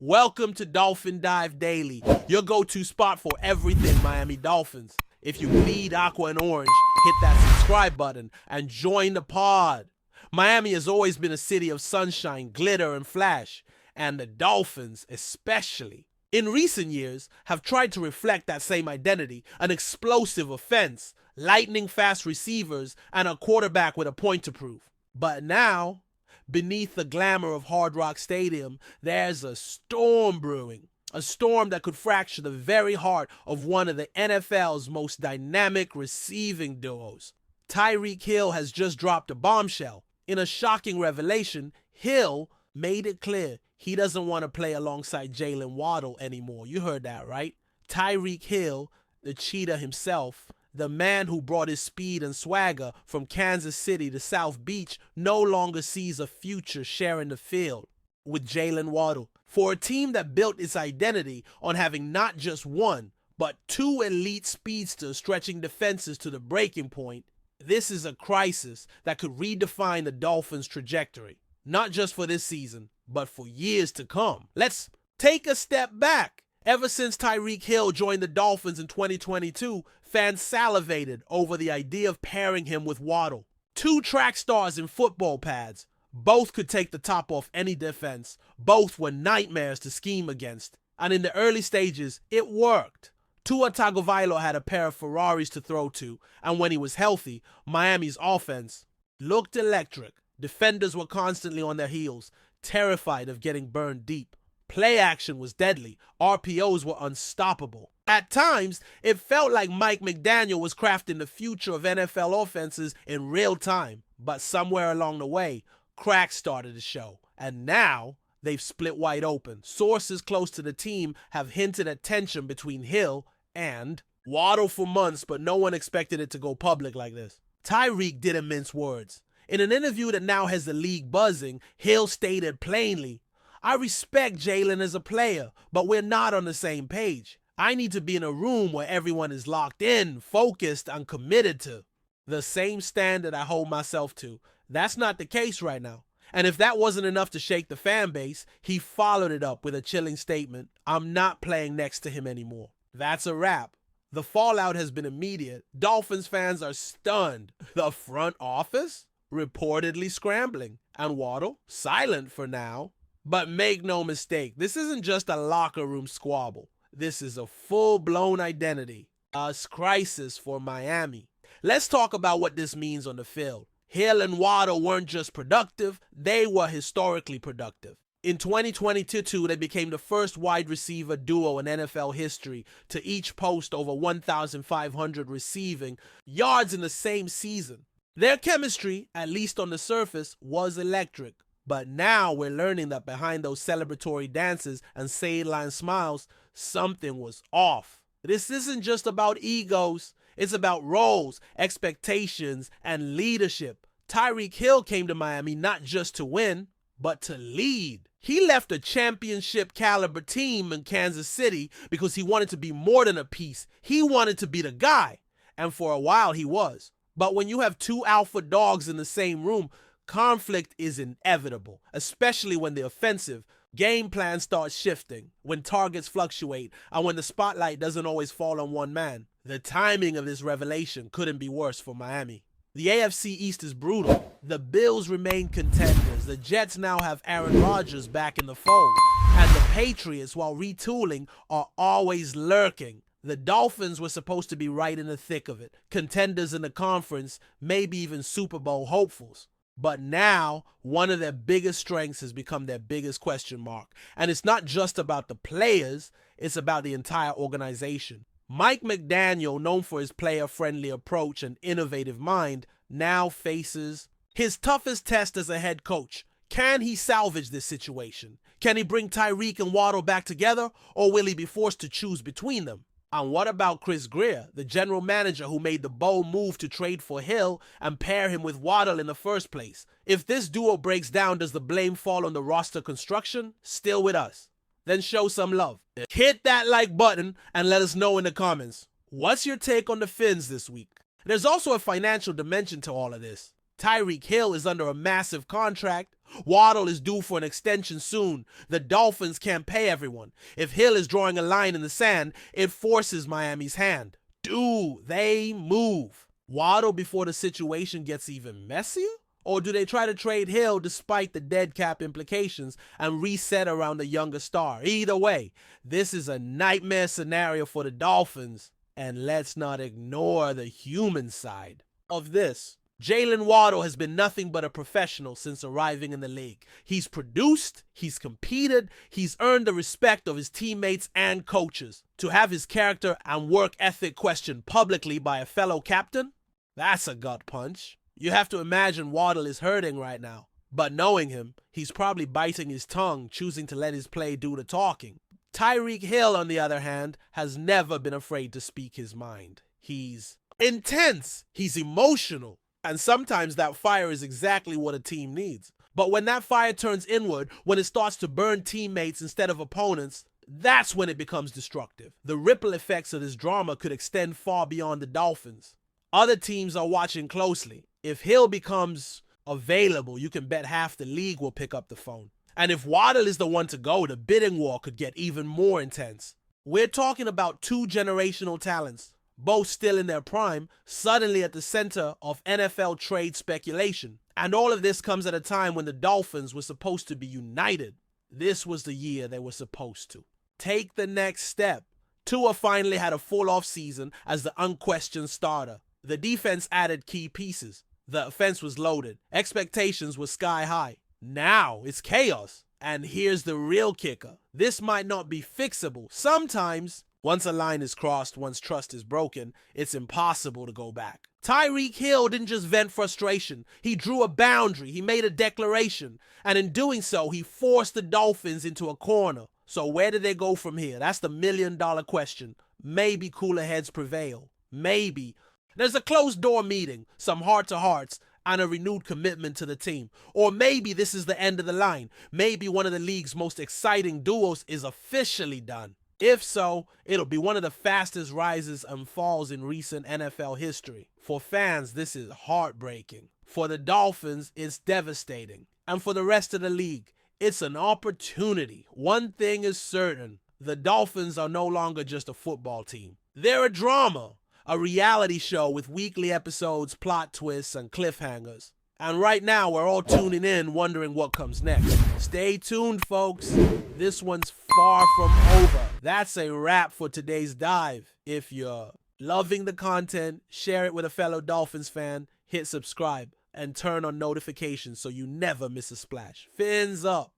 Welcome to Dolphin Dive Daily, your go-to spot for everything Miami Dolphins. If you bleed aqua and orange, hit that subscribe button and join the pod. Miami has always been a city of sunshine, glitter, and flash, and the Dolphins especially, in recent years, have tried to reflect that same identity: an explosive offense, lightning-fast receivers, and a quarterback with a point to prove. But now, beneath the glamour of Hard Rock Stadium, there's a storm brewing. A storm that could fracture the very heart of one of the NFL's most dynamic receiving duos. Tyreek Hill has just dropped a bombshell. In a shocking revelation, Hill made it clear he doesn't want to play alongside Jalen Waddle anymore. You heard that, right? Tyreek Hill, the cheetah himself, the man who brought his speed and swagger from Kansas City to South Beach, no longer sees a future sharing the field with Jalen Waddle. For a team that built its identity on having not just one, but two elite speedsters stretching defenses to the breaking point, this is a crisis that could redefine the Dolphins' trajectory, not just for this season, but for years to come. Let's take a step back. Ever since Tyreek Hill joined the Dolphins in 2022, fans salivated over the idea of pairing him with Waddle. Two track stars in football pads. Both could take the top off any defense. Both were nightmares to scheme against. And in the early stages, it worked. Tua Tagovailoa had a pair of Ferraris to throw to, and when he was healthy, Miami's offense looked electric. Defenders were constantly on their heels, terrified of getting burned deep. Play action was deadly. RPOs were unstoppable. At times, it felt like Mike McDaniel was crafting the future of NFL offenses in real time. But somewhere along the way, cracks started to show. And now, they've split wide open. Sources close to the team have hinted at tension between Hill and Waddle for months, but no one expected it to go public like this. Tyreek didn't mince words. In an interview that now has the league buzzing, Hill stated plainly, "I respect Jalen as a player, but we're not on the same page. I need to be in a room where everyone is locked in, focused, and committed to the same standard I hold myself to." That's not the case right now. And if that wasn't enough to shake the fan base, he followed it up with a chilling statement: "I'm not playing next to him anymore." That's a wrap. The fallout has been immediate. Dolphins fans are stunned. The front office reportedly scrambling, and Waddle silent for now. But make no mistake, this isn't just a locker room squabble. This is a full-blown identity, a crisis for Miami. Let's talk about what this means on the field. Hill and Waddle weren't just productive, they were historically productive. In 2022, they became the first wide receiver duo in NFL history to each post over 1,500 receiving yards in the same season. Their chemistry, at least on the surface, was electric. But now we're learning that behind those celebratory dances and sideline smiles, something was off. This isn't just about egos. It's about roles, expectations, and leadership. Tyreek Hill came to Miami not just to win, but to lead. He left a championship caliber team in Kansas City because he wanted to be more than a piece. He wanted to be the guy. And for a while he was. But when you have two alpha dogs in the same room, conflict is inevitable, especially when the offensive game plan starts shifting, when targets fluctuate, and when the spotlight doesn't always fall on one man. The timing of this revelation couldn't be worse for Miami. The AFC East is brutal. The Bills remain contenders. The Jets now have Aaron Rodgers back in the fold. And the Patriots, while retooling, are always lurking. The Dolphins were supposed to be right in the thick of it, contenders in the conference, maybe even Super Bowl hopefuls. But now, one of their biggest strengths has become their biggest question mark. And it's not just about the players, it's about the entire organization. Mike McDaniel, known for his player-friendly approach and innovative mind, now faces his toughest test as a head coach. Can he salvage this situation? Can he bring Tyreek and Waddle back together, or will he be forced to choose between them? And what about Chris Grier, the general manager who made the bold move to trade for Hill and pair him with Waddle in the first place? If this duo breaks down, does the blame fall on the roster construction? Still with us? Then show some love. Hit that like button and let us know in the comments. What's your take on the Fins this week? There's also a financial dimension to all of this. Tyreek Hill is under a massive contract. Waddle is due for an extension soon. The Dolphins can't pay everyone. If Hill is drawing a line in the sand, it forces Miami's hand. Do they move Waddle before the situation gets even messier? Or do they try to trade Hill despite the dead cap implications and reset around a younger star? Either way, this is a nightmare scenario for the Dolphins. And let's not ignore the human side of this. Jalen Waddle has been nothing but a professional since arriving in the league. He's produced, he's competed, he's earned the respect of his teammates and coaches. To have his character and work ethic questioned publicly by a fellow captain, that's a gut punch. You have to imagine Waddle is hurting right now. But knowing him, he's probably biting his tongue, choosing to let his play do the talking. Tyreek Hill, on the other hand, has never been afraid to speak his mind. He's intense, he's emotional, and sometimes that fire is exactly what a team needs. But when that fire turns inward, when it starts to burn teammates instead of opponents, that's when it becomes destructive. The ripple effects of this drama could extend far beyond the Dolphins. Other teams are watching closely. If Hill becomes available, you can bet half the league will pick up the phone. And if Waddle is the one to go, the bidding war could get even more intense. We're talking about two generational talents, both still in their prime, suddenly at the center of NFL trade speculation. And all of this comes at a time when the Dolphins were supposed to be united. This was the year they were supposed to take the next step. Tua finally had a full offseason as the unquestioned starter. The defense added key pieces. The offense was loaded. Expectations were sky high. Now it's chaos. And here's the real kicker. This might not be fixable. Sometimes, once a line is crossed, once trust is broken, it's impossible to go back. Tyreek Hill didn't just vent frustration. He drew a boundary. He made a declaration. And in doing so, he forced the Dolphins into a corner. So where do they go from here? That's the million-dollar question. Maybe cooler heads prevail. Maybe. There's a closed-door meeting, some heart-to-hearts, and a renewed commitment to the team. Or maybe this is the end of the line. Maybe one of the league's most exciting duos is officially done. If so, it'll be one of the fastest rises and falls in recent NFL history. For fans, this is heartbreaking. For the Dolphins, it's devastating. And for the rest of the league, it's an opportunity. One thing is certain. The Dolphins are no longer just a football team. They're a drama. A reality show with weekly episodes, plot twists, and cliffhangers. And right now, we're all tuning in, wondering what comes next. Stay tuned, folks. This one's far from over. That's a wrap for today's dive. If you're loving the content, share it with a fellow Dolphins fan, hit subscribe, and turn on notifications so you never miss a splash. Fins up.